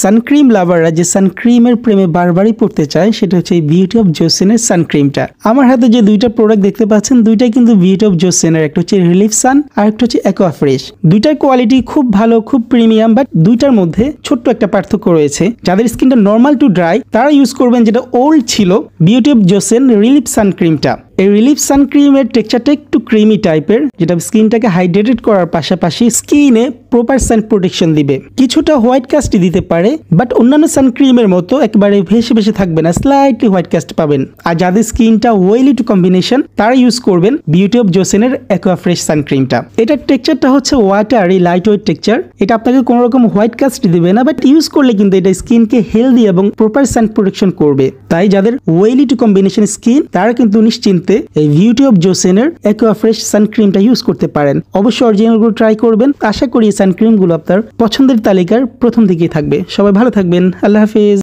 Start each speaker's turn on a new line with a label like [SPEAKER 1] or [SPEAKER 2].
[SPEAKER 1] Sun cream লাভাররা যে সানক্রিমের প্রেমে বারবারই পড়তে চায় সেটা হচ্ছে এই বিউটি অফ জোসেনের সানক্রিমটা। আমার হাতে যে দুইটা প্রোডাক্ট দেখতে পাচ্ছেন দুইটাই কিন্তু বিউটি অফ জোসেনের, একটা হচ্ছে রিলিফ সান আর একটা হচ্ছে অ্যাকোয়া ফ্রেশ। দুইটার কোয়ালিটি খুব ভালো, খুব প্রিমিয়াম, বাট দুইটার মধ্যে ছোট্ট একটা পার্থক্য রয়েছে। যাদের স্কিনটা নর্মাল টু ড্রাই তারা ইউজ করবেন যেটা ওল্ড ছিল বিউটি অফ জোসেন রিলিফ সানক্রিমটা। এই রিলিফ সানক্রিমের টেক্সচারটা একটু ক্রিমি টাইপের, যেটা স্কিনটাকে হাইড্রেটেড করার পাশাপাশি স্কিনে প্রপার সান প্রোটেকশন দিবে। কিছুটা হোয়াইট কাস্টই দিতে পারে, বাট অন্যান্য সানক্রিমের মতো একেবারে ভেসে ভেসে থাকবে না, স্লাইটলি হোয়াইট কাস্ট পাবেন। আর যাদের স্কিনটা ওয়েলি টু কম্বিনেশন তারা ইউজ করবেন বিউটি অফ জোসেনের অ্যাকোয়া ফ্রেশ সানক্রিমটা। এটার টেক্সচারটা হচ্ছে ওয়াটারি লাইট ওয়েট টেক্সচার। এটা আপনাকে কোনো রকম হোয়াইট কাস্ট দিবে না, বাট ইউজ করলে কিন্তু এটা স্কিনকে হেলদি এবং প্রপার সান প্রোটেকশন করবে। তাই যাদের ওয়েলি টু কম্বিনেশন স্কিন তারা কিন্তু নিশ্চিন্তে এই বিউটি অফ জোসেনের অ্যাকোয়া ফ্রেশ সানক্রিমটা ইউজ করতে পারেন। অবশ্যই অরিজিনালগুলো ট্রাই করবেন। আশা করি এই সানক্রিমগুলো আপনার পছন্দের তালিকার প্রথম দিকেই থাকবে। সবাই ভালো থাকবেন। আল্লাহ হাফেজ।